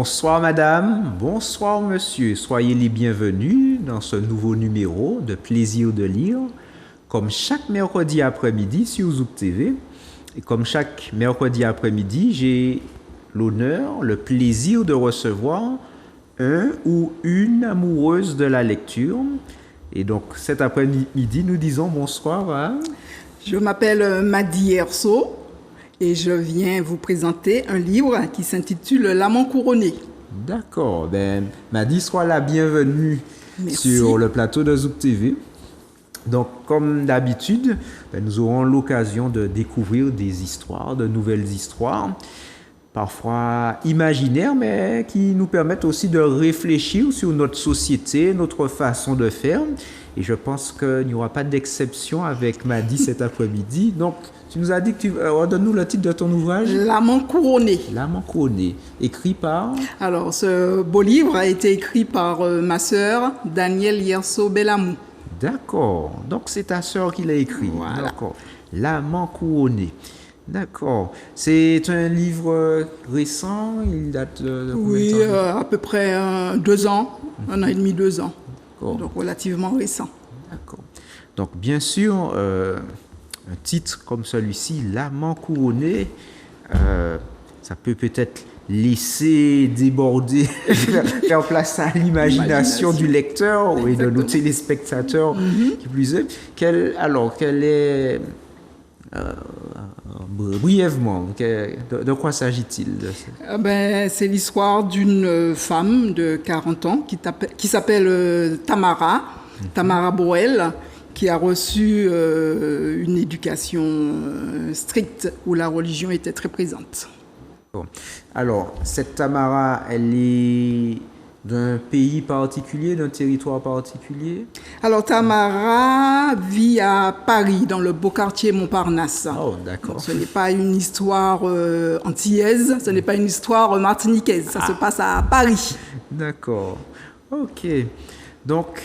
Bonsoir madame, bonsoir monsieur, soyez les bienvenus dans ce nouveau numéro de Plaisir de lire, comme chaque mercredi après-midi sur Zouk TV. Et comme chaque mercredi après-midi, j'ai l'honneur, le plaisir de recevoir un ou une amoureuse de la lecture. Et donc cet après-midi, nous disons bonsoir à... Je m'appelle Madi Erso et je viens vous présenter un livre qui s'intitule L'amant couronné. D'accord, Madi, sois la bienvenue. Merci. Sur le plateau de Zouk TV. Donc, comme d'habitude, nous aurons l'occasion de découvrir des histoires, de nouvelles histoires, parfois imaginaires, mais qui nous permettent aussi de réfléchir sur notre société, notre façon de faire. Et je pense qu'il n'y aura pas d'exception avec Madi cet après-midi. Donc, tu nous as dit que tu... redonne-nous le titre de ton ouvrage. L'amant couronné. L'amant couronné. Écrit par... Alors, ce beau livre a été écrit par ma sœur, Danielle Yerso Bellamou. D'accord. Donc, c'est ta sœur qui l'a écrit. Voilà. D'accord. L'amant couronné. D'accord. C'est un livre récent. Il date de combien Oui, de temps? à peu près 2 ans, 1 an et demi, 2 ans. D'accord. Donc, relativement récent. D'accord. Donc, bien sûr, un titre comme celui-ci, L'amant couronné, ça peut peut-être laisser déborder, faire place à l'imagination du lecteur et de nos téléspectateurs qui plus est. Quel est, brièvement, de quoi s'agit-il? C'est l'histoire d'une femme de 40 ans qui s'appelle Tamara, Tamara Boel, qui a reçu une éducation stricte où la religion était très présente. Bon. Alors, cette Tamara, elle est d'un pays particulier, d'un territoire particulier? Alors, Tamara vit à Paris, dans le beau quartier Montparnasse. Oh, d'accord. Donc, ce n'est pas une histoire antillaise, ce n'est pas une histoire martiniquaise, ça se passe à Paris. D'accord. Ok. Donc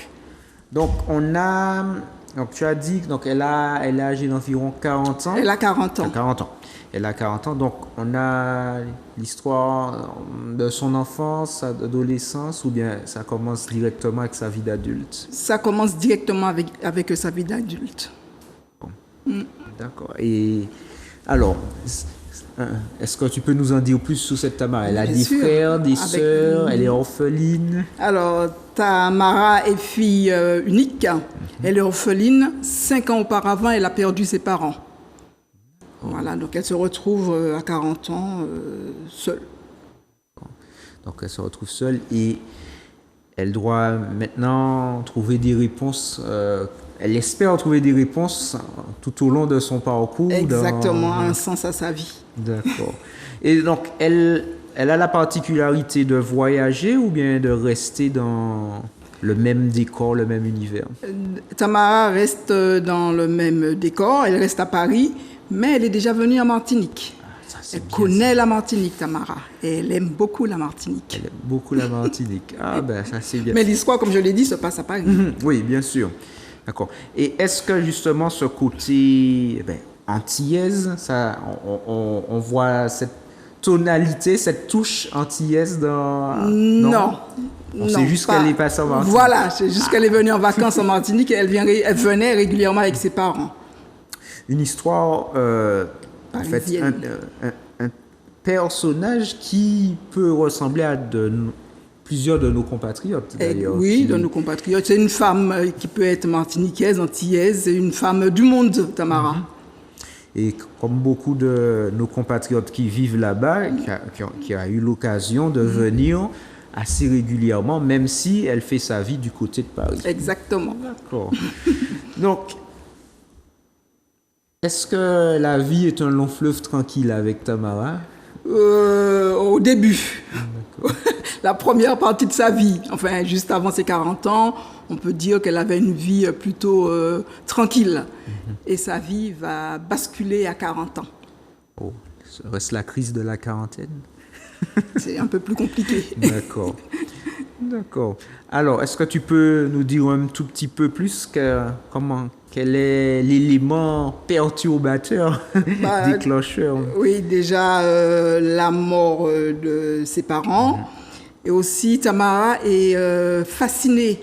tu as dit qu'elle est âgée d'environ 40 ans. Elle a 40 ans. 40 ans. Elle a 40 ans. Donc, on a l'histoire de son enfance, sa adolescence, ou bien ça commence directement avec sa vie d'adulte? Ça commence directement avec sa vie d'adulte. Bon. D'accord. Et alors, est-ce que tu peux nous en dire plus sur cette Tamara? Elle a Bien des sûr. frères, des sœurs, elle est orpheline? Alors, Tamara est fille unique. Elle est orpheline. 5 ans auparavant, elle a perdu ses parents. Voilà, donc elle se retrouve à 40 ans seule. Donc elle se retrouve seule et elle doit maintenant trouver des réponses. Elle espère trouver des réponses tout au long de son parcours. Exactement, un sens à sa vie. D'accord. Et donc elle a la particularité de voyager ou bien de rester dans le même décor, le même univers? Tamara reste dans le même décor, elle reste à Paris, mais elle est déjà venue en Martinique. Elle connaît la Martinique, Tamara, et elle aime beaucoup la Martinique. Elle aime beaucoup la Martinique. Ah ben ça c'est bien. Mais l'histoire, comme je l'ai dit, se passe à Paris. Oui, bien sûr. D'accord. Et est-ce que justement ce côté antillaise, ça, on voit cette tonalité, cette touche antillaise dans... Non. C'est juste qu'elle est passée en Martinique. Voilà, c'est juste qu'elle est venue en vacances en Martinique et elle venait régulièrement avec ses parents. Une histoire, en fait, un personnage qui peut ressembler à plusieurs de nos compatriotes, d'ailleurs. Oui, de nos compatriotes. C'est une femme qui peut être martiniquaise, antillaise, c'est une femme du monde, Tamara. Et comme beaucoup de nos compatriotes qui vivent là-bas, qui a eu l'occasion de venir assez régulièrement, même si elle fait sa vie du côté de Paris. Exactement. D'accord. Donc, est-ce que la vie est un long fleuve tranquille avec Tamara? Au début. La première partie de sa vie, enfin juste avant ses 40 ans, on peut dire qu'elle avait une vie plutôt tranquille. Et sa vie va basculer à 40 ans. Oh, serait-ce la crise de la quarantaine? C'est un peu plus compliqué. D'accord. D'accord. Alors, est-ce que tu peux nous dire un tout petit peu plus quel est l'élément perturbateur, déclencheur? Oui, déjà la mort de ses parents Et aussi, Tamara est fascinée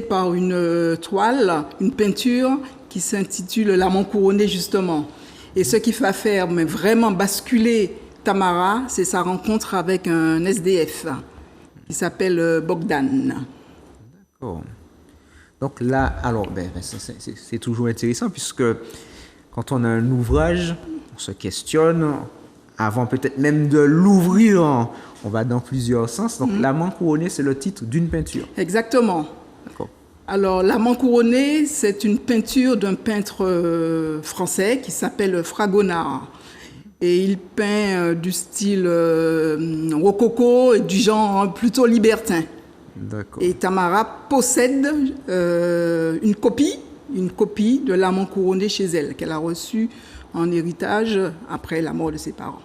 par une toile, une peinture qui s'intitule L'amant couronné, justement. Et ce qui va faire vraiment basculer Tamara, c'est sa rencontre avec un SDF qui s'appelle Bogdan. D'accord. Donc là, alors, c'est toujours intéressant puisque quand on a un ouvrage, on se questionne, avant peut-être même de l'ouvrir, on va dans plusieurs sens. Donc, L'amant couronné, c'est le titre d'une peinture. Exactement. D'accord. Alors, L'amant couronné, c'est une peinture d'un peintre français qui s'appelle Fragonard. Et il peint du style rococo et du genre plutôt libertin. D'accord. Et Tamara possède une copie de L'amant couronné chez elle, qu'elle a reçue en héritage après la mort de ses parents.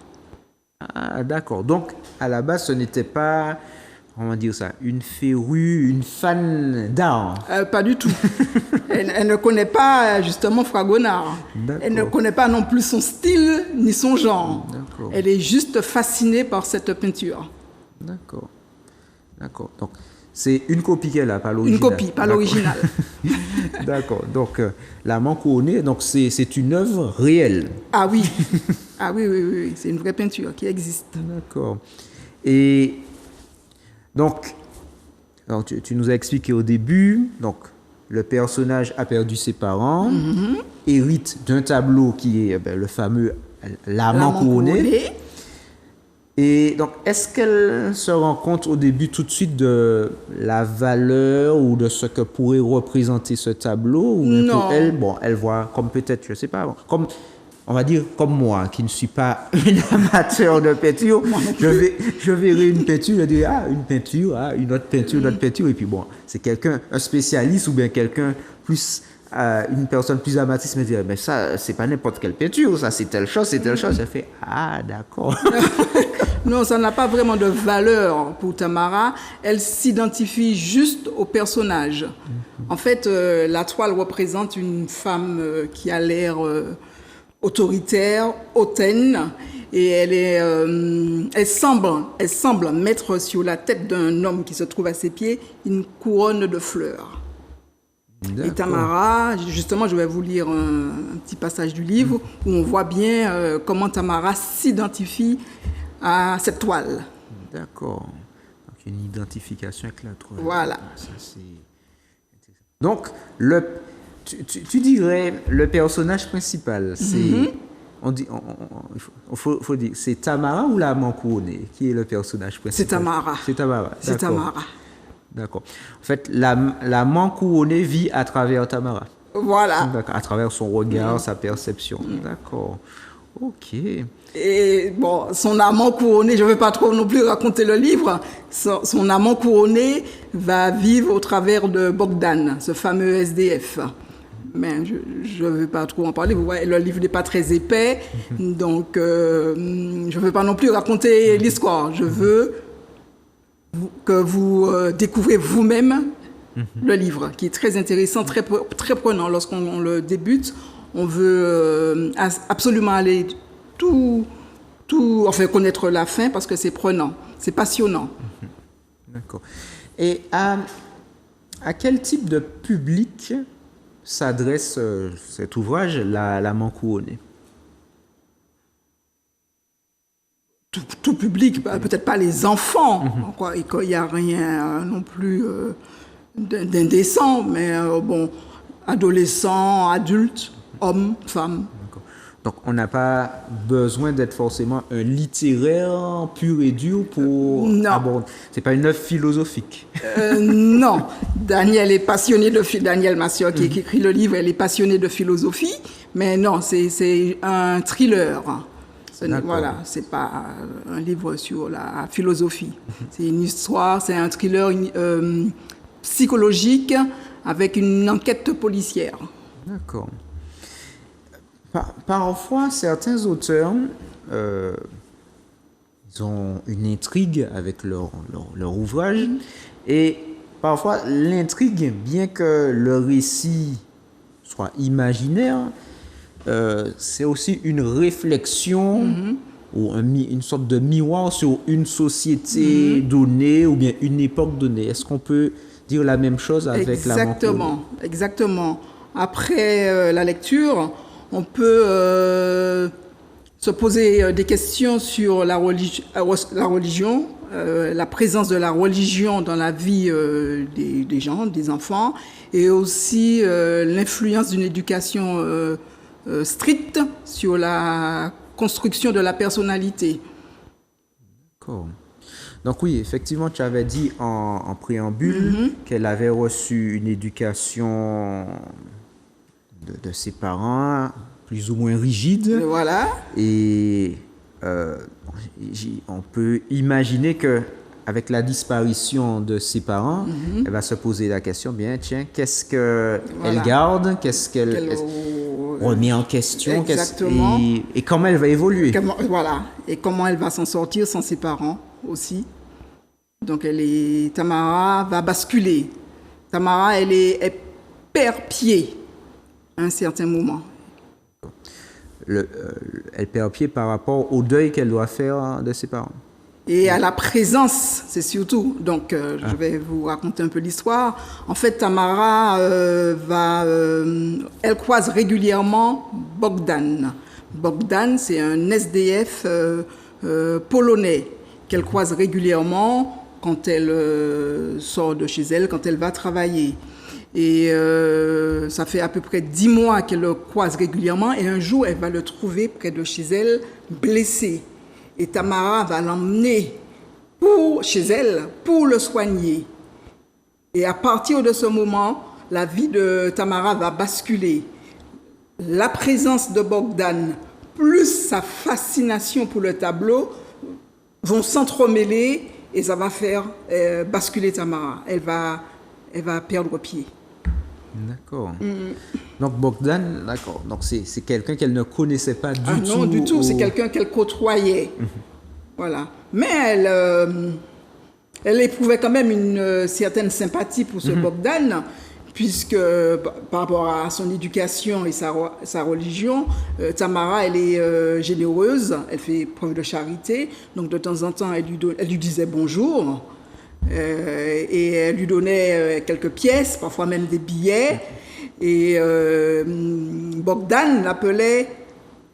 Ah, d'accord. Donc, à la base, ce n'était pas, comment dire ça, une férue, une fan d'art. Pas du tout. Elle ne connaît pas justement Fragonard. D'accord. Elle ne connaît pas non plus son style ni son genre. D'accord. Elle est juste fascinée par cette peinture. D'accord. D'accord. Donc, c'est une copie qu'elle a, pas l'original. Une copie, pas l'original. D'accord. Donc, L'amant couronné, donc c'est une œuvre réelle. Ah oui. Ah oui. C'est une vraie peinture qui existe. D'accord. Et donc, alors tu nous as expliqué au début, donc le personnage a perdu ses parents, hérite d'un tableau qui est le fameux L'amant couronné. Et donc, est-ce qu'elle se rend compte au début tout de suite de la valeur ou de ce que pourrait représenter ce tableau? Ou Non. pour elle, elle voit comme peut-être, je sais pas, comme, on va dire comme moi, qui ne suis pas un amateur de peinture, je verrai une peinture, je dirai, une peinture, une autre peinture, et puis bon, c'est quelqu'un, un spécialiste ou bien quelqu'un plus... une personne plus amatrice me dirait, mais ça, c'est pas n'importe quelle peinture, ça, c'est telle chose. Elle fait, d'accord. Non, ça n'a pas vraiment de valeur pour Tamara. Elle s'identifie juste au personnage. En fait, la toile représente une femme qui a l'air autoritaire, hautaine, et elle semble mettre sur la tête d'un homme qui se trouve à ses pieds une couronne de fleurs. D'accord. Et Tamara, justement, je vais vous lire un petit passage du livre où on voit bien comment Tamara s'identifie à cette toile. D'accord. Donc, une identification avec la toile. Voilà. Ça, c'est intéressant. Donc, tu dirais le personnage principal, c'est... On dit, faut dire, c'est Tamara ou L'amant couronné qui est le personnage principal? C'est Tamara. C'est Tamara. C'est Tamara. D'accord. En fait, l'amant couronné vit à travers Tamara. Voilà. D'accord. À travers son regard, sa perception. D'accord. Ok. Et bon, son amant couronné, je ne vais pas trop non plus raconter le livre, son amant couronné va vivre au travers de Bogdan, ce fameux SDF. Mais je ne vais pas trop en parler. Vous voyez, le livre n'est pas très épais, donc je ne veux pas non plus raconter l'histoire. Je veux que vous découvrez vous-même le livre, qui est très intéressant, très prenant. Lorsqu'on le débute, on veut absolument aller enfin connaître la fin parce que c'est prenant, c'est passionnant. D'accord. Et à quel type de public s'adresse cet ouvrage, L'amant couronné? Tout public, peut-être pas les enfants, il n'y a rien non plus d'indécent, mais adolescents, adultes, hommes, femmes. D'accord. Donc, on n'a pas besoin d'être forcément un littéraire pur et dur pour aborder. C'est pas une œuvre philosophique. Non. Daniel Massiot, qui écrit le livre, elle est passionnée de philosophie, mais non, c'est un thriller. Voilà, c'est pas un livre sur la philosophie. C'est une histoire, c'est un thriller psychologique avec une enquête policière. D'accord. Parfois, certains auteurs, ils ont une intrigue avec leur ouvrage. Et parfois, l'intrigue, bien que le récit soit imaginaire, c'est aussi une réflexion ou une sorte de miroir sur une société donnée ou bien une époque donnée. Est-ce qu'on peut dire la même chose avec la Mancouroni? Exactement. Après la lecture, on peut se poser des questions sur la religion, la présence de la religion dans la vie des gens, des enfants, et aussi l'influence d'une éducation stricte sur la construction de la personnalité. D'accord. Donc oui, effectivement, tu avais dit en préambule qu'elle avait reçu une éducation de ses parents plus ou moins rigide. Voilà. Et on peut imaginer que avec la disparition de ses parents, elle va se poser la question, bien, tiens, qu'est-ce qu'elle garde, qu'est-ce qu'elle remet en question, exactement. Et comment elle va évoluer. Voilà. Et comment elle va s'en sortir sans ses parents aussi. Donc Tamara va basculer. Tamara, elle perd pied à un certain moment. Elle perd pied par rapport au deuil qu'elle doit faire de ses parents. Et à la présence, c'est surtout. Donc, je vais vous raconter un peu l'histoire. En fait, Tamara elle croise régulièrement Bogdan. Bogdan, c'est un SDF polonais qu'elle croise régulièrement quand elle sort de chez elle, quand elle va travailler. Et ça fait à peu près 10 mois qu'elle le croise régulièrement. Et un jour, elle va le trouver près de chez elle, blessé. Et Tamara va l'emmener chez elle pour le soigner. Et à partir de ce moment, la vie de Tamara va basculer. La présence de Bogdan, plus sa fascination pour le tableau, vont s'entremêler et ça va faire basculer Tamara. Elle va perdre pied. D'accord. Donc Bogdan, d'accord. Donc c'est quelqu'un qu'elle ne connaissait pas du tout. Non, du tout. C'est quelqu'un qu'elle côtoyait. Voilà. Mais elle éprouvait quand même une certaine sympathie pour ce Bogdan, puisque par rapport à son éducation et sa religion, Tamara, elle est généreuse, elle fait preuve de charité. Donc de temps en temps, elle lui disait bonjour. Et elle lui donnait quelques pièces, parfois même des billets. Et Bogdan l'appelait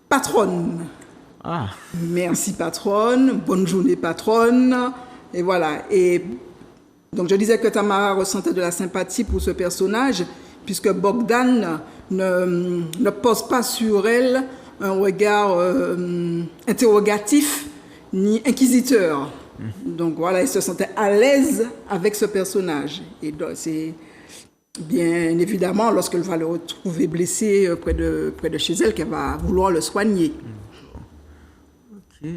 patronne. Ah. Merci patronne, bonne journée patronne. Et voilà. Et donc je disais que Tamara ressentait de la sympathie pour ce personnage, puisque Bogdan ne pose pas sur elle un regard interrogatif ni inquisiteur. Donc voilà, il se sentait à l'aise avec ce personnage. Et donc, c'est bien évidemment lorsqu'elle va le retrouver blessé près de chez elle qu'elle va vouloir le soigner. Ok.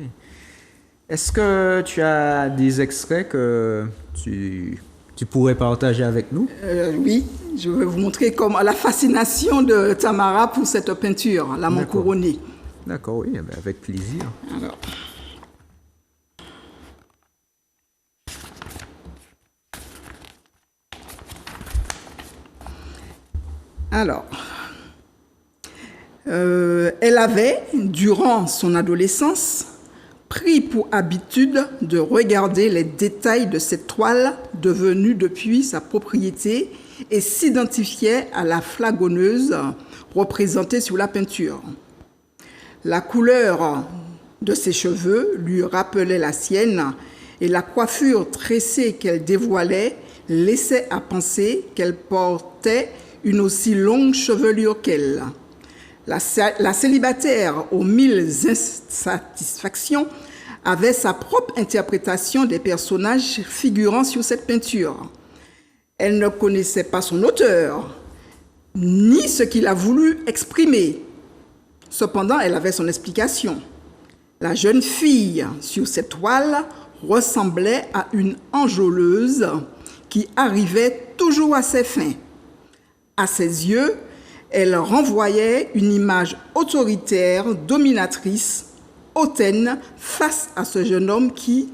Est-ce que tu as des extraits que tu pourrais partager avec nous? Oui, je vais vous montrer la fascination de Tamara pour cette peinture, la Mancouroni. D'accord, oui, avec plaisir. Alors, elle avait, durant son adolescence, pris pour habitude de regarder les détails de cette toile devenue depuis sa propriété et s'identifiait à la flagonneuse représentée sur la peinture. La couleur de ses cheveux lui rappelait la sienne et la coiffure tressée qu'elle dévoilait laissait à penser qu'elle portait une aussi longue chevelure qu'elle. La célibataire aux 1000 insatisfactions avait sa propre interprétation des personnages figurant sur cette peinture. Elle ne connaissait pas son auteur, ni ce qu'il a voulu exprimer. Cependant, elle avait son explication. La jeune fille sur cette toile ressemblait à une enjôleuse qui arrivait toujours à ses fins. À ses yeux, elle renvoyait une image autoritaire, dominatrice, hautaine face à ce jeune homme qui,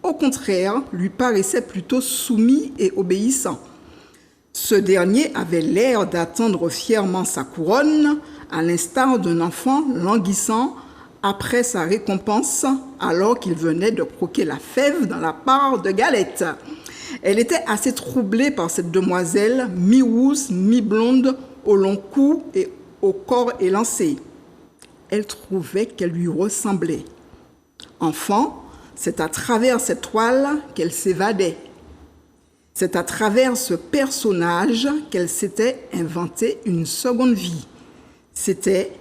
au contraire, lui paraissait plutôt soumis et obéissant. Ce dernier avait l'air d'attendre fièrement sa couronne, à l'instar d'un enfant languissant après sa récompense, alors qu'il venait de croquer la fève dans la part de galette. Elle était assez troublée par cette demoiselle, mi-rousse, mi-blonde, au long cou et au corps élancé. Elle trouvait qu'elle lui ressemblait. Enfant, c'est à travers cette toile qu'elle s'évadait. C'est à travers ce personnage qu'elle s'était inventé une seconde vie. C'était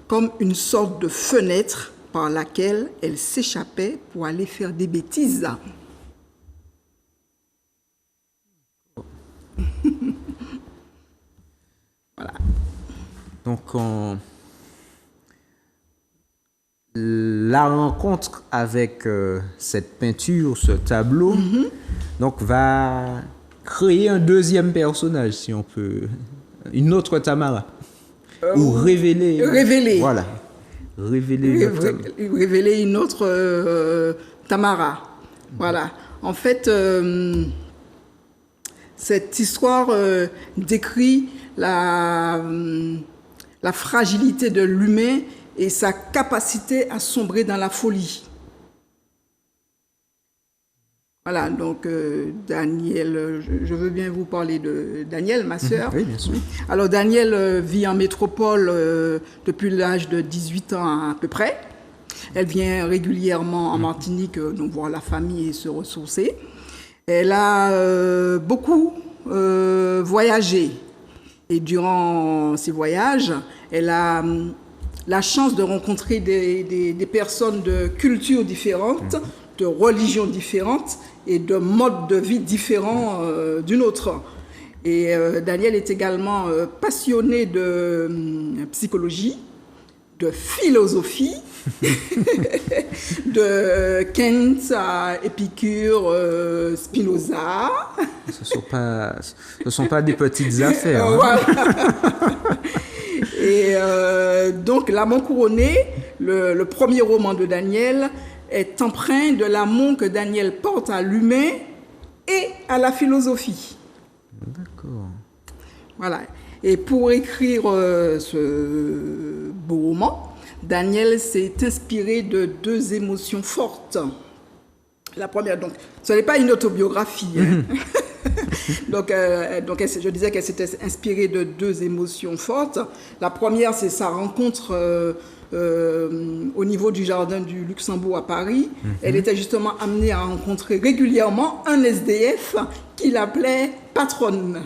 comme une sorte de fenêtre par laquelle elle s'échappait pour aller faire des bêtises. Voilà. Donc, la rencontre avec cette peinture, ce tableau, donc va créer un deuxième personnage, si on peut, une autre Tamara, ou révéler. Voilà, révéler une autre Tamara. Voilà. En fait, cette histoire décrit la fragilité de l'humain et sa capacité à sombrer dans la folie. Voilà, donc Daniel, je veux bien vous parler de Daniel, ma sœur. Oui, bien sûr. Alors Daniel vit en métropole depuis l'âge de 18 ans à peu près. Elle vient régulièrement en Martinique donc voir la famille et se ressourcer. Elle a beaucoup voyagé. Et durant ces voyages, elle a la chance de rencontrer des personnes de cultures différentes, de religions différentes et de modes de vie différents d'une autre. Et Daniel est également passionné de psychologie, de philosophie, de Kant à Épicure, Spinoza. Ce sont pas des petites affaires. Voilà. Et donc, L'Amant couronné, le premier roman de Daniel, est empreint de l'amour que Daniel porte à l'humain et à la philosophie. D'accord. Voilà. Et pour écrire ce beau roman, Daniel s'est inspiré de deux émotions fortes. La première, donc, ce n'est pas une autobiographie. Hein. donc, je disais qu'elle s'était inspirée de deux émotions fortes. La première, c'est sa rencontre au niveau du jardin du Luxembourg à Paris. Elle était justement amenée à rencontrer régulièrement un SDF qu'il appelait patronne.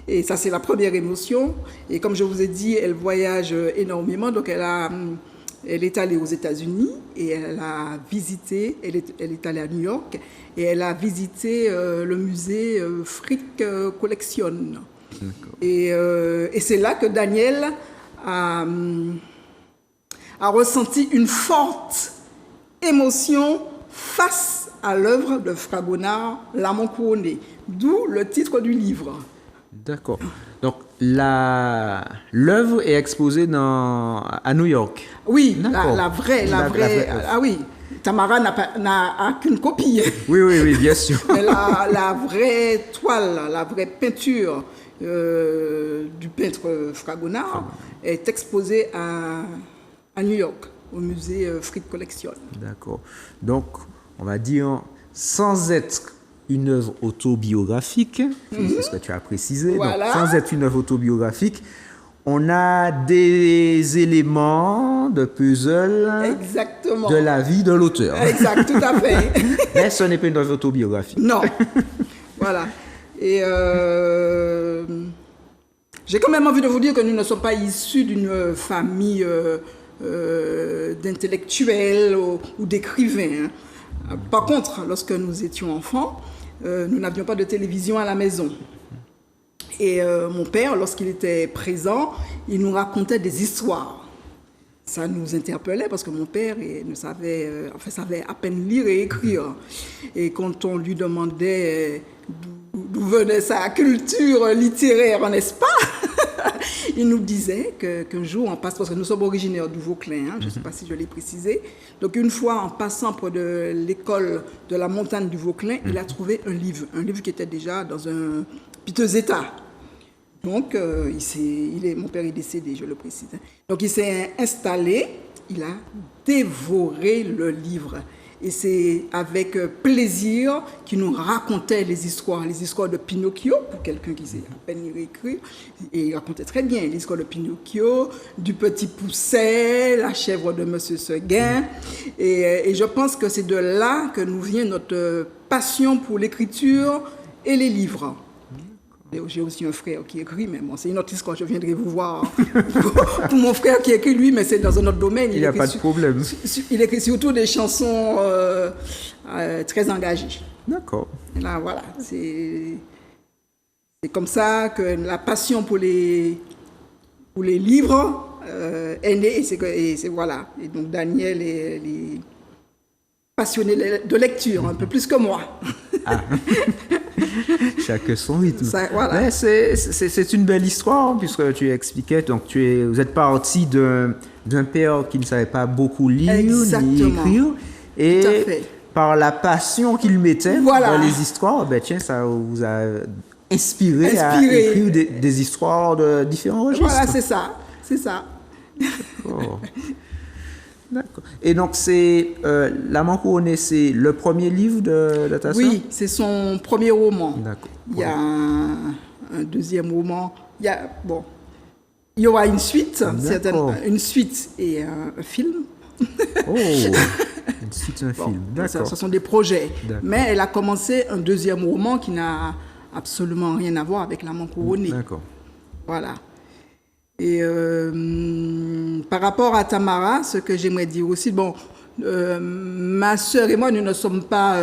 Et ça, c'est la première émotion. Et comme je vous ai dit, elle voyage énormément. Donc, elle est allée aux États-Unis et elle a visité, elle est allée à New York et elle a visité le musée Frick Collection. Et c'est là que Daniel a ressenti une forte émotion face à l'œuvre de Fragonard, L'Amant couronné, d'où le titre du livre. D'accord. Donc, l'œuvre est exposée à New York. Oui, la vraie. Ah oui, Tamara n'a qu'une copie. Oui, bien sûr. Mais la vraie toile, la vraie peinture du peintre Fragonard est exposée à New York, au musée Frick Collection. D'accord. Donc, on va dire, sans être une œuvre autobiographique, c'est ce que tu as précisé, voilà. Donc, sans être une œuvre autobiographique, on a des éléments de puzzle. Exactement. De la vie de l'auteur. Exact, tout à fait. Mais ce n'est pas une œuvre autobiographique. Non. Voilà. Et j'ai quand même envie de vous dire que nous ne sommes pas issus d'une famille d'intellectuels ou d'écrivains. Hein. Par contre, lorsque nous étions enfants, nous n'avions pas de télévision à la maison. Et mon père, lorsqu'il était présent, il nous racontait des histoires. Ça nous interpellait parce que mon père savait à peine lire et écrire. Et quand on lui demandait d'où venait sa culture littéraire, n'est-ce pas? Il nous disait qu'un jour, parce que nous sommes originaires du Vauclin, hein, je ne sais pas si je l'ai précisé, donc une fois en passant près de l'école de la montagne du Vauclin, il a trouvé un livre qui était déjà dans un piteux état. Donc, mon père est décédé, je le précise. Donc, il s'est installé il a dévoré le livre. Et c'est avec plaisir qu'il nous racontait les histoires de Pinocchio, pour quelqu'un qui sait à peine lire et écrire. Et il racontait très bien l'histoire de Pinocchio, du petit Pousset, la chèvre de Monsieur Seguin. Et je pense que c'est de là que nous vient notre passion pour l'écriture et les livres. J'ai aussi un frère qui écrit, mais bon, c'est une autre histoire, je viendrai vous voir. Pour mon frère qui écrit, lui, mais c'est dans un autre domaine. Il n'y a pas de problème. Il écrit surtout des chansons très engagées. D'accord. Et là, voilà, c'est comme ça que la passion pour les livres est née. Et c'est voilà. Et donc Daniel est passionné de lecture, un peu plus que moi. Ah. Chacun son rythme. Ça, voilà. Mais c'est une belle histoire, puisque tu expliquais, donc vous êtes parti d'un père qui ne savait pas beaucoup lire ni écrire, et par la passion qu'il mettait dans les histoires, ben tiens, ça vous a inspiré. À écrire des histoires de différents registres. Voilà, c'est ça. D'accord. D'accord. Et donc, c'est L'Amant couronné, c'est le premier livre de ta sœur? Oui, c'est son premier roman. D'accord. Il y a un deuxième roman. Il y aura une suite, une suite et un film. Oh, une suite et un film. D'accord. Ce sont des projets. D'accord. Mais elle a commencé un deuxième roman qui n'a absolument rien à voir avec L'Amant couronné. D'accord. Voilà. Et par rapport à Tamara, ce que j'aimerais dire aussi, ma sœur et moi, nous ne sommes pas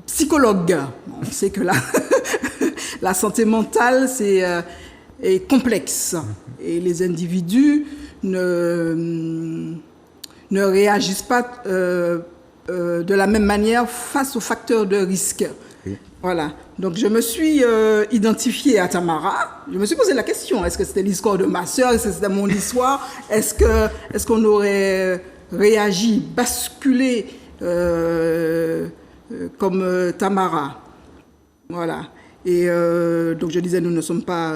psychologues. On sait que la santé mentale, est complexe. Et les individus ne réagissent pas de la même manière face aux facteurs de risque. Oui. Voilà. Donc, je me suis identifiée à Tamara. Je me suis posé la question, est-ce que c'était l'histoire de ma sœur? Est-ce que c'était mon histoire? Est-ce qu'on aurait réagi, basculé comme Tamara? Voilà. Et donc, je disais, nous ne sommes pas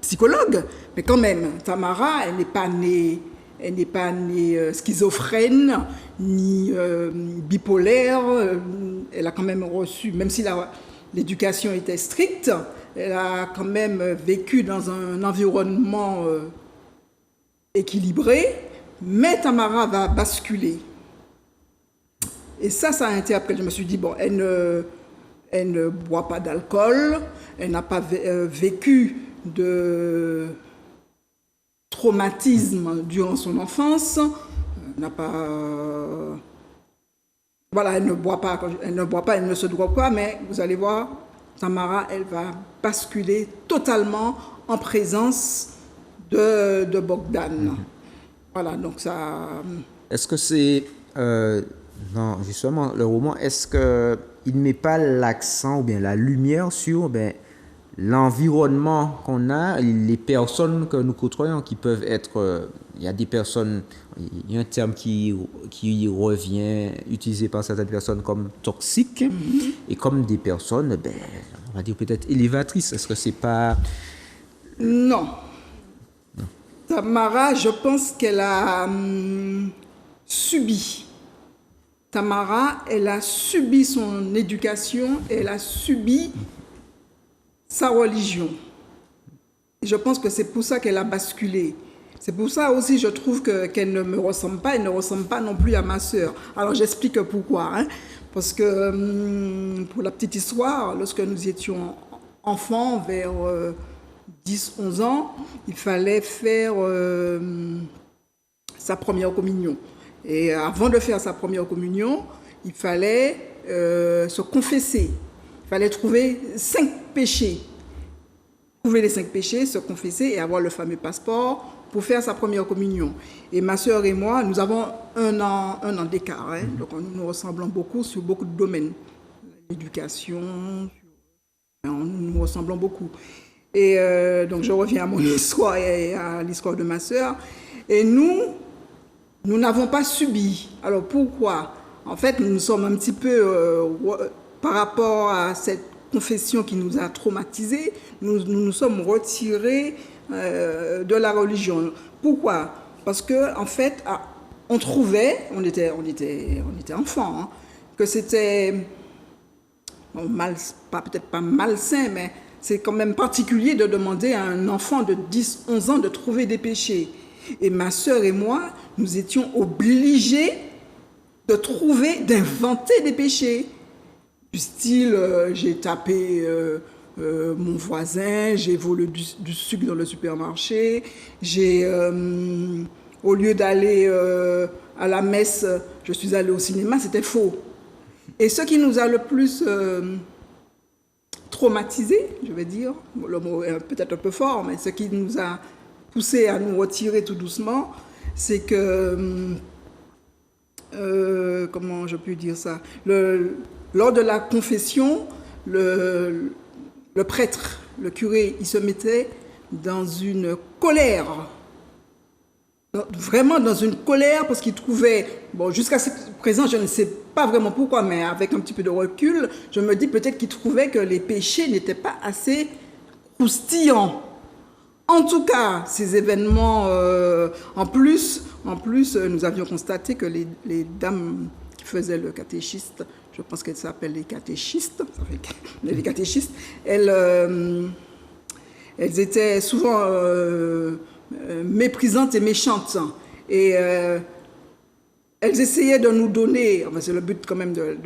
psychologues, mais quand même, Tamara, elle n'est pas née schizophrène, ni bipolaire. Elle a quand même reçu, même si l'éducation était stricte, elle a quand même vécu dans un environnement équilibré. Mais Tamara va basculer. Et ça a interpellé. Je me suis dit, elle ne boit pas d'alcool, elle n'a pas vécu de traumatisme durant son enfance, n'a pas... Voilà, elle ne boit pas, elle ne se drogue pas, mais vous allez voir, Tamara, elle va basculer totalement en présence de Bogdan. Voilà, donc ça... Est-ce que c'est... non, justement, le roman, est-ce qu'il ne met pas l'accent ou bien la lumière sur l'environnement qu'on a, les personnes que nous côtoyons qui peuvent être... il y a des personnes... Il y a un terme qui revient, utilisé par certaines personnes comme toxique, et comme des personnes, on va dire peut-être élévatrices. Est-ce que c'est pas... Non. Tamara, je pense qu'elle a subi. Tamara, elle a subi son éducation, elle a subi sa religion. Et je pense que c'est pour ça qu'elle a basculé. C'est pour ça aussi, je trouve qu'elle ne me ressemble pas, elle ne ressemble pas non plus à ma sœur. Alors, j'explique pourquoi. Parce que, pour la petite histoire, lorsque nous étions enfants, vers 10-11 ans, il fallait faire sa première communion. Et avant de faire sa première communion, il fallait se confesser. Il fallait trouver 5 péchés. Trouver les 5 péchés, se confesser et avoir le fameux passeport pour faire sa première communion. Et ma sœur et moi, nous avons un an d'écart. Donc nous nous ressemblons beaucoup sur beaucoup de domaines. L'éducation, nous nous ressemblons beaucoup. Et donc je reviens à mon histoire et à l'histoire de ma sœur. Et nous n'avons pas subi. Alors pourquoi? En fait, nous sommes un petit peu, par rapport à cette confession qui nous a traumatisés, nous sommes retirés de la religion. Pourquoi? Parce que en fait, on trouvait, on était enfants, hein, que c'était bon, peut-être pas malsain, mais c'est quand même particulier de demander à un enfant de 10, 11 ans de trouver des péchés. Et ma sœur et moi, nous étions obligés de trouver, d'inventer des péchés. Du style, j'ai tapé mon voisin, j'ai volé du sucre dans le supermarché, au lieu d'aller à la messe, je suis allée au cinéma, c'était faux. Et ce qui nous a le plus traumatisé, je vais dire, le mot est peut-être un peu fort, mais ce qui nous a poussé à nous retirer tout doucement, c'est que, comment je peux dire ça, lors de la confession, le prêtre, le curé, il se mettait dans une colère, vraiment dans une colère, parce qu'il trouvait, bon, jusqu'à ce présent, je ne sais pas vraiment pourquoi, mais avec un petit peu de recul, je me dis peut-être qu'il trouvait que les péchés n'étaient pas assez croustillants. En tout cas, ces événements, en plus, nous avions constaté que les dames qui faisaient le catéchiste, je pense qu'elles s'appellent les catéchistes, les catéchistes, elles étaient souvent méprisantes et méchantes. Et elles essayaient de nous donner, enfin, c'est le but quand même de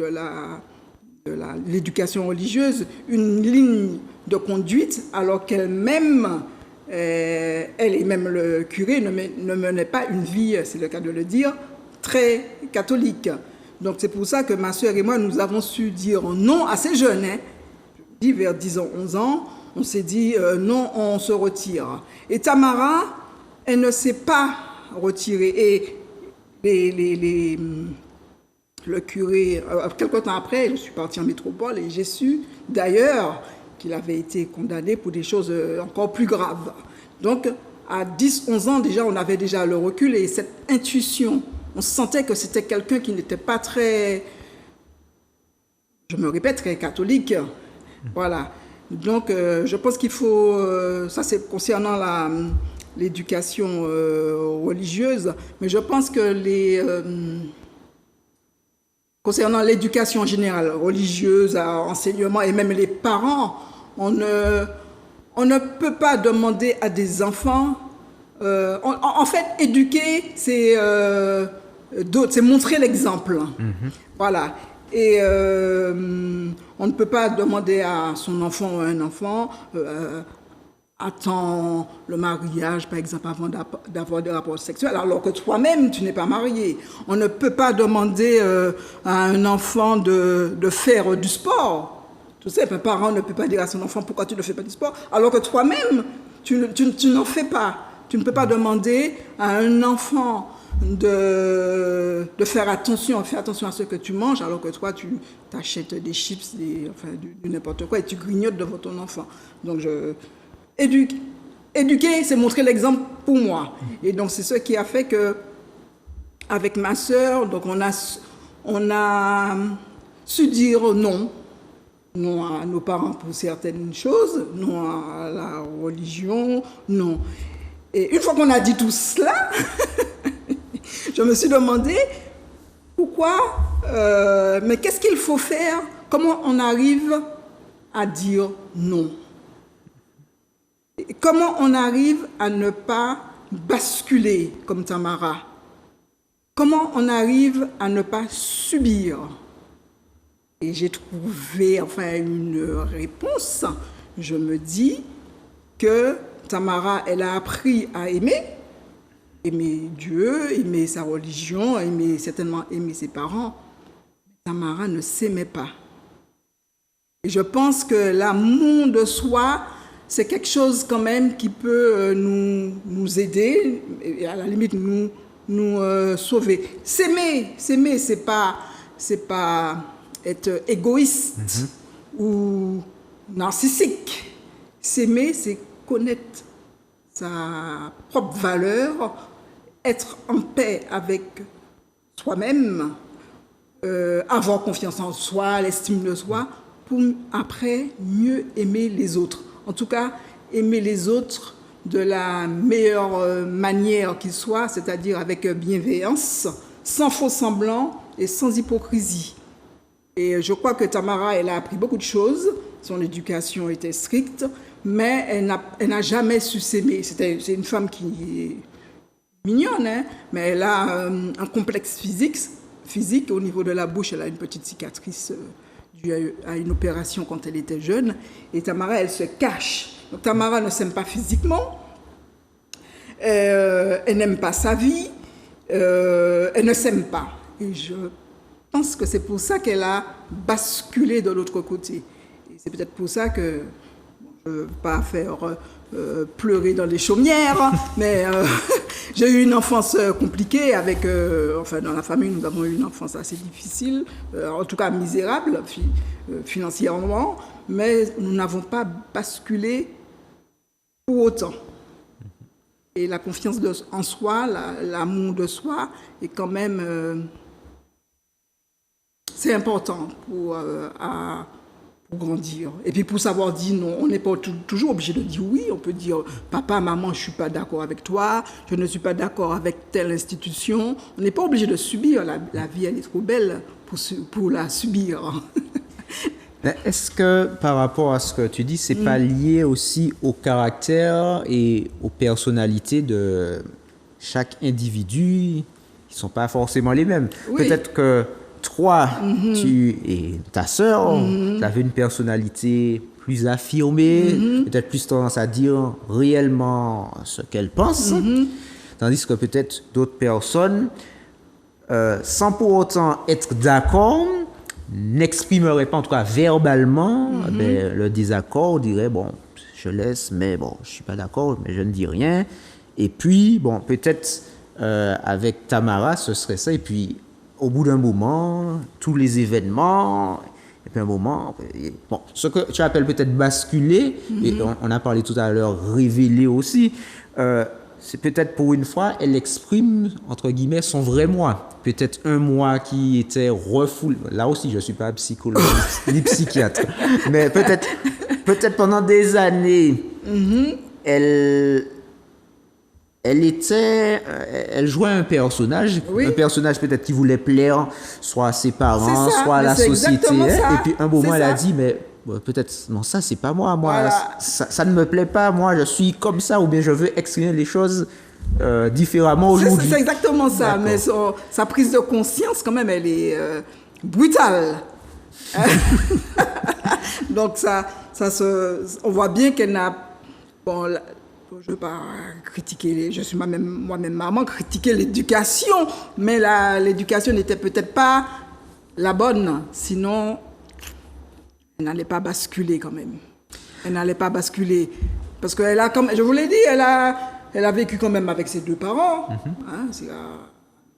l'éducation religieuse, une ligne de conduite, alors qu'elles-mêmes, elle et même le curé ne menaient pas une vie, c'est le cas de le dire, très catholique. Donc c'est pour ça que ma sœur et moi, nous avons su dire non assez jeunes. Hein. Je dis vers 10 ans, 11 ans, on s'est dit non, on se retire. Et Tamara, elle ne s'est pas retirée. Et le curé, quelque temps après, je suis partie en métropole et j'ai su d'ailleurs qu'il avait été condamné pour des choses encore plus graves. Donc à 10-11 ans déjà, on avait déjà le recul et cette intuition. On sentait que c'était quelqu'un qui n'était pas très, je me répète, très catholique. Voilà. Donc, je pense qu'il faut, ça c'est concernant l'éducation religieuse, mais je pense que concernant l'éducation générale, religieuse, enseignement et même les parents, on ne peut pas demander à des enfants, en fait, éduquer, c'est montrer l'exemple. Voilà. Et on ne peut pas demander à son enfant ou à un enfant attends le mariage, par exemple, avant d'avoir des rapports sexuels, alors que toi-même, tu n'es pas marié. On ne peut pas demander à un enfant de faire du sport. Tu sais, un parent ne peut pas dire à son enfant pourquoi tu ne fais pas du sport, alors que toi-même, tu n'en fais pas. Tu ne peux pas demander à un enfant de faire attention à ce que tu manges, alors que toi, tu t'achètes des chips, du n'importe quoi, et tu grignotes devant ton enfant. Donc, éduquer, c'est montrer l'exemple pour moi. Et donc, c'est ce qui a fait que, avec ma sœur, donc on a su dire non à nos parents pour certaines choses, non à la religion, non. Et une fois qu'on a dit tout cela, je me suis demandé pourquoi, mais qu'est-ce qu'il faut faire? Comment on arrive à dire non? Et comment on arrive à ne pas basculer comme Tamara? Comment on arrive à ne pas subir? Et j'ai trouvé une réponse. Je me dis que Tamara, elle a appris à aimer Dieu, aimer sa religion, certainement aimer ses parents. Tamara ne s'aimait pas. Et je pense que l'amour de soi, c'est quelque chose quand même qui peut nous aider et à la limite nous sauver. S'aimer, c'est pas être égoïste ou narcissique. S'aimer, c'est connaître sa propre valeur, être en paix avec soi-même, avoir confiance en soi, l'estime de soi, pour après mieux aimer les autres. En tout cas, aimer les autres de la meilleure manière qui soit, c'est-à-dire avec bienveillance, sans faux semblant et sans hypocrisie. Et je crois que Tamara, elle a appris beaucoup de choses. Son éducation était stricte, mais elle n'a jamais su s'aimer. C'est une femme qui est mignonne, hein, mais elle a un complexe physique. Au niveau de la bouche, elle a une petite cicatrice due à une opération quand elle était jeune. Et Tamara, elle se cache. Donc Tamara ne s'aime pas physiquement. Elle n'aime pas sa vie. Elle ne s'aime pas. Et je pense que c'est pour ça qu'elle a basculé de l'autre côté. Et c'est peut-être pour ça que, je ne veux pas faire pleurer dans les chaumières, mais j'ai eu une enfance compliquée avec, dans la famille, nous avons eu une enfance assez difficile, en tout cas misérable financièrement, mais nous n'avons pas basculé pour autant. Et la confiance en soi, l'amour de soi est quand même... c'est important pour grandir. Et puis pour savoir dire non, on n'est pas toujours obligé de dire oui. On peut dire papa, maman, je ne suis pas d'accord avec toi, je ne suis pas d'accord avec telle institution. On n'est pas obligé de subir. La vie, elle est trop belle pour la subir. Est-ce que par rapport à ce que tu dis, c'est pas lié aussi au caractère et aux personnalités de chaque individu? Ils ne sont pas forcément les mêmes. Oui. Peut-être que toi, tu et ta sœur, vous avez une personnalité plus affirmée, peut-être plus tendance à dire réellement ce qu'elle pense, tandis que peut-être d'autres personnes, sans pour autant être d'accord, n'exprimeraient pas, en tout cas verbalement, le désaccord, dirait bon, je laisse, mais bon, je suis pas d'accord, mais je ne dis rien. Et puis, bon, peut-être avec Tamara, ce serait ça, et puis au bout d'un moment, tous les événements, et puis un moment, bon, ce que tu appelles peut-être basculer, et on a parlé tout à l'heure, révéler aussi, c'est peut-être pour une fois, elle exprime, entre guillemets, son vrai moi. Peut-être un moi qui était refoulé. Là aussi, je ne suis pas psychologue ni psychiatre. Mais peut-être pendant des années, elle jouait un personnage peut-être qui voulait plaire soit à ses parents, soit à la société. Et puis un moment, elle a dit, mais peut-être, non, ça, c'est pas moi. Voilà. Ça ne me plaît pas. Moi, je suis comme ça, ou bien je veux exprimer les choses différemment aujourd'hui. C'est exactement ça. D'accord. Mais sa prise de conscience, quand même, elle est brutale. Donc, on voit bien qu'elle n'a... Bon, je ne veux pas critiquer, je suis moi-même maman, critiquer l'éducation, mais l'éducation n'était peut-être pas la bonne, sinon elle n'allait pas basculer quand même. Elle n'allait pas basculer, parce qu'elle a, comme je vous l'ai dit, elle a vécu quand même avec ses deux parents. Hein, c'est à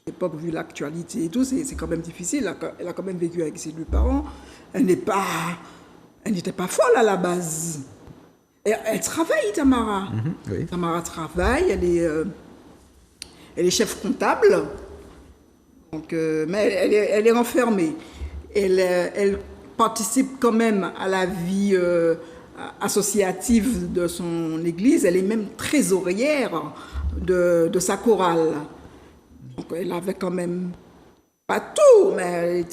l'époque, vu l'actualité et tout, c'est quand même difficile. Elle a quand même vécu avec ses deux parents. Elle n'était pas folle à la base. Elle travaille, Tamara. Oui. Tamara travaille, elle est chef comptable, donc, mais elle est renfermée. Elle participe quand même à la vie associative de son église. Elle est même trésorière de sa chorale. Donc elle avait quand même, pas tout, mais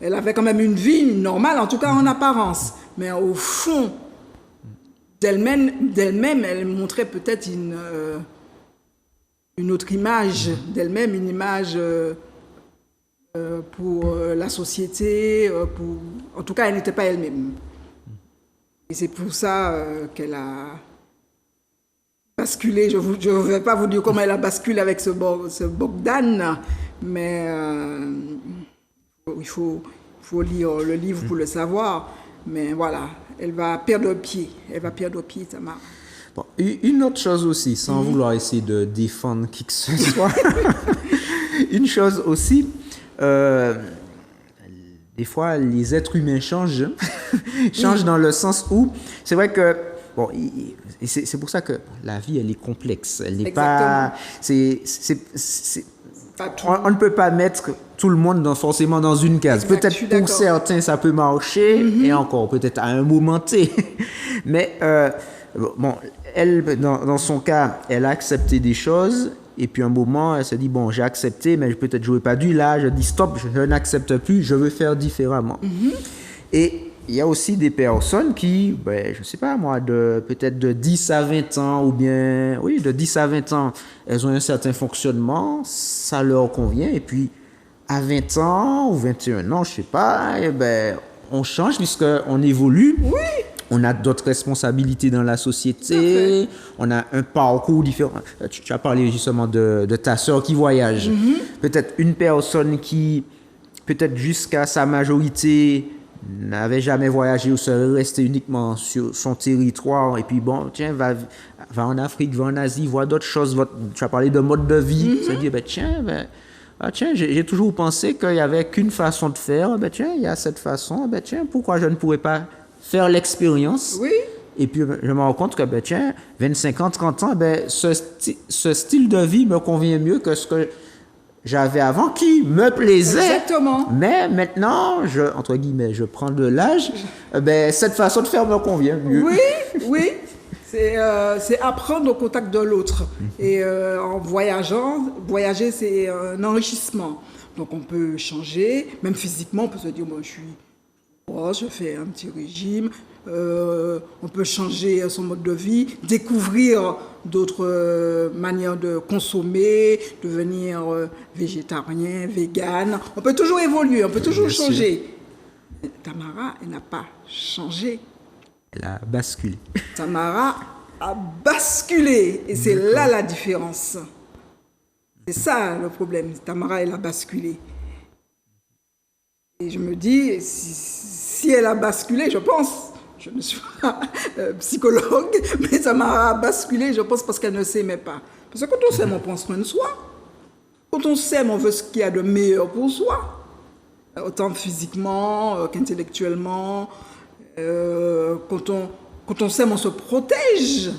elle avait quand même une vie normale, en tout cas en apparence. Mais au fond, d'elle-même, elle montrait peut-être une autre image d'elle-même, une image pour la société. En tout cas, elle n'était pas elle-même. Et c'est pour ça qu'elle a basculé. Je ne vais pas vous dire comment elle a basculé avec ce Bogdan, mais il faut lire le livre pour le savoir. Mais voilà. Elle va perdre pied, Tamara. Bon, une autre chose aussi, sans vouloir essayer de défendre qui que ce soit, une chose aussi, des fois les êtres humains changent dans le sens où, c'est vrai que, bon, c'est pour ça que la vie, elle est complexe, elle n'est pas... On ne peut pas mettre tout le monde forcément dans une case. Exact, peut-être pour certains, ça peut marcher, et encore peut-être à un moment T. Mais bon, elle, dans son cas, elle a accepté des choses. Et puis un moment, elle s'est dit, bon, j'ai accepté, mais peut-être je n'aurais pas dû. Là, je dis, stop, je n'accepte plus, je veux faire différemment. Et il y a aussi des personnes qui, ben, je ne sais pas moi, peut-être de 10 à 20 ans, ou bien, oui, de 10 à 20 ans, elles ont un certain fonctionnement, ça leur convient. Et puis, à 20 ans ou 21 ans, je ne sais pas, eh ben, on change puisqu'on évolue. Oui, On a d'autres responsabilités dans la société, on a un parcours différent. Tu as parlé justement de ta sœur qui voyage. Peut-être une personne qui, peut-être jusqu'à sa majorité, n'avait jamais voyagé ou serait resté uniquement sur son territoire. Et puis bon, tiens, va en Afrique, va en Asie, vois d'autres choses. Tu as parlé de mode de vie. Ça dit, tiens, j'ai toujours pensé qu'il n'y avait qu'une façon de faire. Ben, tiens, il y a cette façon. Ben, tiens, pourquoi je ne pourrais pas faire l'expérience? oui. Et puis, je me rends compte que, ben, tiens, 25 ans, 30 ans, ben, ce style de vie me convient mieux que ce que j'avais avant, qui me plaisait. Exactement. Mais maintenant, entre guillemets, je prends de l'âge, ben, cette façon de faire me convient mieux. Oui, oui. C'est apprendre au contact de l'autre. Et en voyager, c'est un enrichissement. Donc on peut changer, même physiquement, on peut se dire, moi je fais un petit régime. On peut changer son mode de vie, découvrir d'autres manières de consommer, devenir végétarien, vegan. On peut toujours évoluer, on peut toujours changer. Tamara, elle n'a pas changé. Elle a basculé. Tamara a basculé. Et c'est là la différence. C'est ça le problème. Tamara, elle a basculé. Et je me dis, si elle a basculé, je pense, je ne suis pas psychologue, mais Tamara a basculé, je pense, parce qu'elle ne s'aimait pas. Parce que quand on s'aime, on prend soin de soi. Quand on s'aime, on veut ce qu'il y a de meilleur pour soi. Autant physiquement qu'intellectuellement. Quand on s'aime, on se protège.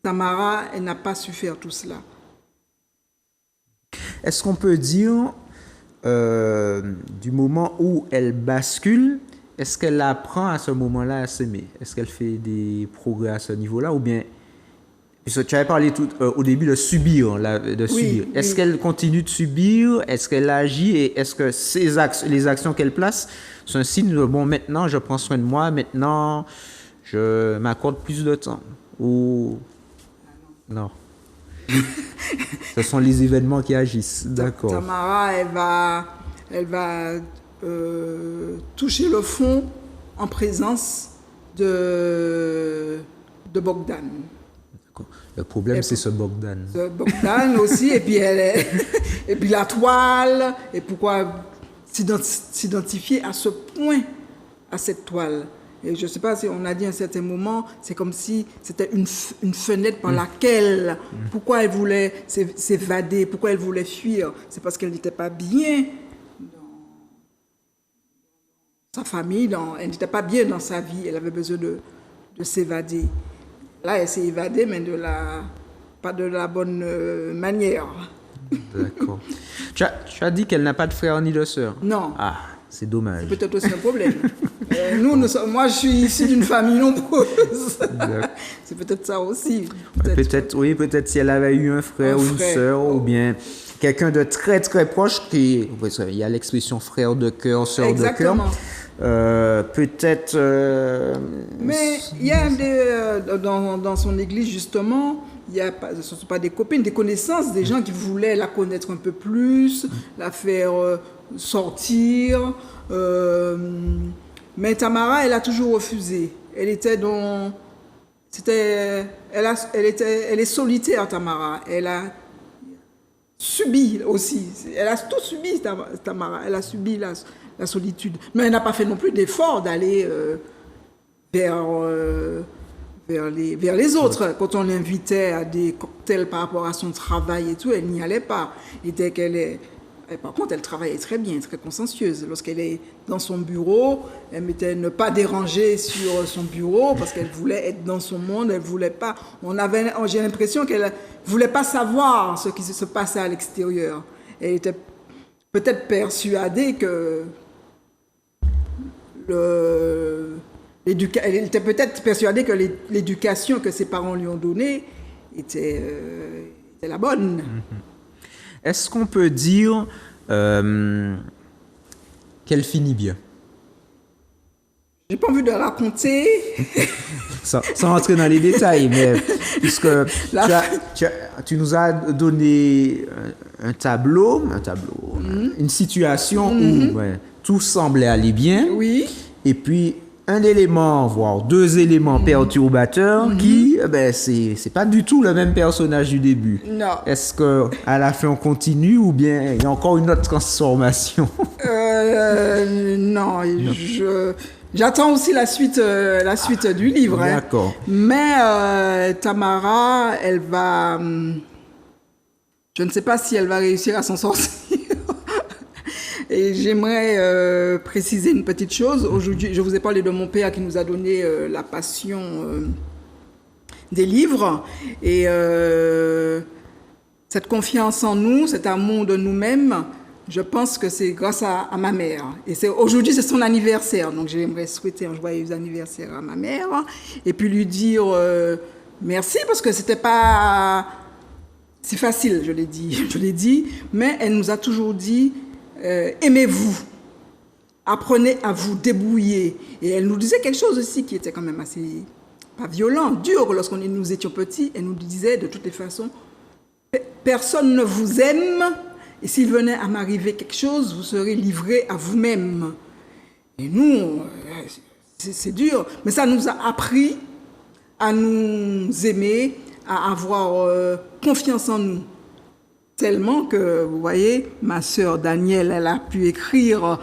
Tamara, elle n'a pas su faire tout cela. Est-ce qu'on peut dire, du moment où elle bascule, est-ce qu'elle apprend à ce moment-là à s'aimer? Est-ce qu'elle fait des progrès à ce niveau-là? Ou bien, puisque tu avais parlé au début de subir, subir. Est-ce qu'elle continue de subir? Est-ce qu'elle agit? Et est-ce que les actions qu'elle place sont un signe de, bon, maintenant je prends soin de moi, maintenant je m'accorde plus de temps? Ou non? Ce sont les événements qui agissent, d'accord. Tamara, elle va toucher le fond en présence de Bogdan. D'accord. Le problème, c'est ce Bogdan. Ce Bogdan aussi, et puis et puis la toile, et pourquoi s'identifier à ce point, à cette toile. Et je ne sais pas si on a dit à un certain moment, c'est comme si c'était une fenêtre par laquelle, pourquoi elle voulait s'évader, pourquoi elle voulait fuir, c'est parce qu'elle n'était pas bien dans sa famille, elle n'était pas bien dans sa vie, elle avait besoin de s'évader. Là, elle s'est évadée, mais pas de la bonne manière. D'accord. Tu as dit qu'elle n'a pas de frère ni de sœur? Non. Ah, c'est dommage. C'est peut-être aussi un problème. Moi, je suis issue d'une famille nombreuse. C'est peut-être ça aussi. Peut-être si elle avait eu un frère ou une sœur, ou bien quelqu'un de très très proche, il y a l'expression frère de cœur, sœur de cœur. Peut-être. Mais il y a dans son église, justement, ce ne sont pas des copines, des connaissances, des gens qui voulaient la connaître un peu plus, la faire sortir. Mais Tamara, elle a toujours refusé. Elle était elle est solitaire, Tamara. Elle a subi aussi. Elle a tout subi, Tamara. Elle a subi la solitude. Mais elle n'a pas fait non plus d'effort d'aller vers les autres. Quand on l'invitait à des cocktails par rapport à son travail et tout, elle n'y allait pas. Et dès qu'elle est... Par contre, elle travaillait très bien, très consciencieuse. Lorsqu'elle est dans son bureau, elle mettait ne pas déranger sur son bureau parce qu'elle voulait être dans son monde, elle voulait pas... J'ai l'impression qu'elle voulait pas savoir ce qui se passait à l'extérieur. Elle était peut-être persuadée que Elle était peut-être persuadée que l'éducation que ses parents lui ont donnée était la bonne. Est-ce qu'on peut dire qu'elle finit bien? J'ai pas envie de raconter. Sans entrer dans les détails, mais puisque tu nous as donné un tableau, une situation où tout semblait aller bien, Oui. et puis un élément, voire deux éléments perturbateurs qui, c'est pas du tout le même personnage du début. Non. Est-ce qu'à la fin on continue ou bien il y a encore une autre transformation? Non, j'attends aussi la suite du livre. D'accord. Mais Tamara, elle va... je ne sais pas si elle va réussir à s'en sortir. Et j'aimerais préciser une petite chose. Aujourd'hui, je vous ai parlé de mon père qui nous a donné la passion des livres. Et cette confiance en nous, cet amour de nous-mêmes, je pense que c'est grâce à ma mère. Et aujourd'hui, c'est son anniversaire. Donc, j'aimerais souhaiter un joyeux anniversaire à ma mère. Et puis lui dire merci parce que c'était pas si facile, je l'ai dit. Mais elle nous a toujours dit aimez-vous. Apprenez à vous débrouiller. Et elle nous disait quelque chose aussi qui était quand même assez, pas violent, dur. Lorsqu'on nous étions petits, elle nous disait de toutes les façons, personne ne vous aime. Et s'il venait à m'arriver quelque chose, vous serez livré à vous-même. Et nous, c'est dur. Mais ça nous a appris à nous aimer, à avoir confiance en nous. Tellement que, vous voyez, ma sœur Danielle, elle a pu écrire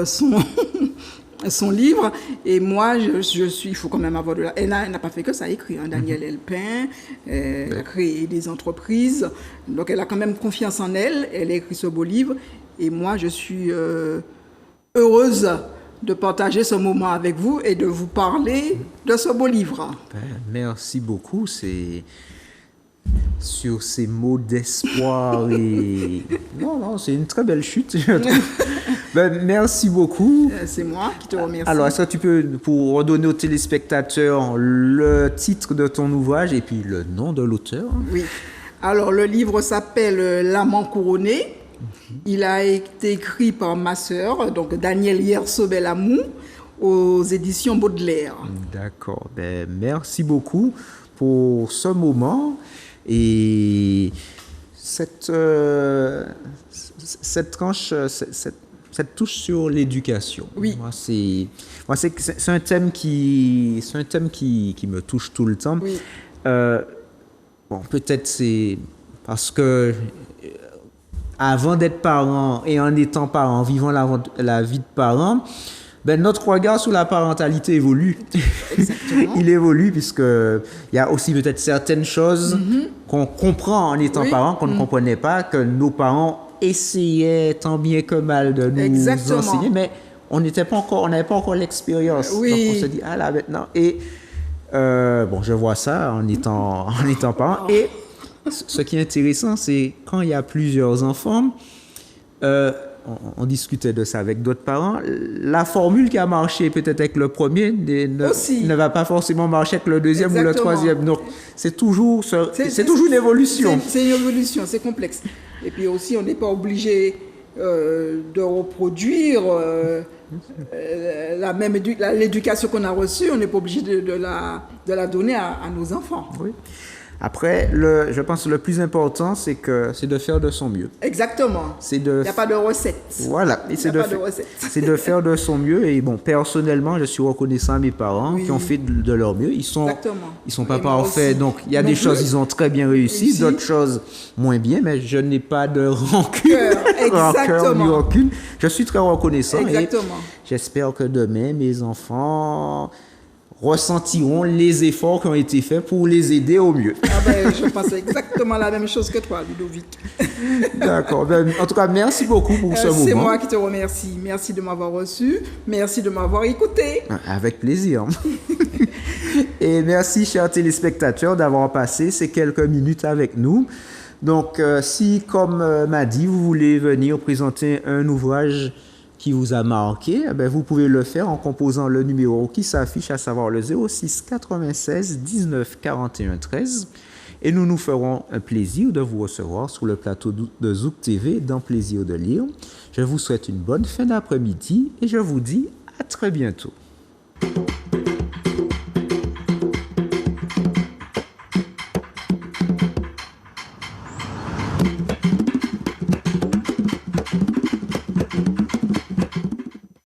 son livre. Et moi, je suis, il faut quand même avoir de la... Elle n'a pas fait que ça, écrit. Danielle, elle peint, elle a créé des entreprises. Donc, elle a quand même confiance en elle. Elle a écrit ce beau livre. Et moi, je suis heureuse de partager ce moment avec vous et de vous parler de ce beau livre. Merci beaucoup. C'est... sur ces mots d'espoir et... Non, c'est une très belle chute. Merci beaucoup. C'est moi qui te remercie. Alors, est-ce que tu peux, pour redonner aux téléspectateurs le titre de ton ouvrage et puis le nom de l'auteur? Oui. Alors, le livre s'appelle L'amant couronné. Il a été écrit par ma sœur, donc Danielle Yersobel-Amou, aux éditions Baudelaire. D'accord. Merci beaucoup pour ce moment. Et cette tranche, cette touche sur l'éducation. Oui. Moi, c'est un thème qui me touche tout le temps. Oui. Bon, peut-être c'est parce que avant d'être parent et en étant parent, en vivant la vie de parent, notre regard sur la parentalité évolue. Exactement. Il évolue puisqu'il y a aussi peut-être certaines choses qu'on comprend en étant parent, qu'on ne comprenait pas, que nos parents essayaient tant bien que mal de nous enseigner, mais on n'avait pas encore l'expérience. Oui. Donc on se dit, ah là maintenant. Et je vois ça en étant parent. Et ce qui est intéressant, c'est quand il y a plusieurs enfants, on discutait de ça avec d'autres parents. La formule qui a marché peut-être avec le premier ne va pas forcément marcher avec le deuxième ou le troisième. Donc, c'est toujours une évolution. C'est une évolution, c'est complexe. Et puis aussi, on n'est pas obligé de reproduire l'éducation qu'on a reçue. On n'est pas obligé de la donner à nos enfants. Oui. Après, je pense que le plus important, c'est de faire de son mieux. Exactement. Il n'y a pas de recette. Voilà. C'est de faire de son mieux. Et bon, personnellement, je suis reconnaissant à mes parents qui ont fait de leur mieux. Ils sont pas parfaits. Donc, il y a des choses, ils ont très bien réussi. D'autres choses, moins bien. Mais je n'ai pas de rancune. Rancœur ni rancune. Je suis très reconnaissant. Exactement. Et j'espère que demain, mes enfants ressentiront les efforts qui ont été faits pour les aider au mieux. Je pense exactement la même chose que toi, Ludovic. D'accord. En tout cas, merci beaucoup pour ce moment. C'est moi qui te remercie. Merci de m'avoir reçu. Merci de m'avoir écouté. Avec plaisir. Et merci, chers téléspectateurs, d'avoir passé ces quelques minutes avec nous. Donc, si, comme m'a dit, vous voulez venir présenter un ouvrage qui vous a marqué, eh bien, vous pouvez le faire en composant le numéro qui s'affiche, à savoir le 06 96 19 41 13. Et nous nous ferons un plaisir de vous recevoir sur le plateau de Zouk TV dans Plaisir de lire. Je vous souhaite une bonne fin d'après-midi et je vous dis à très bientôt.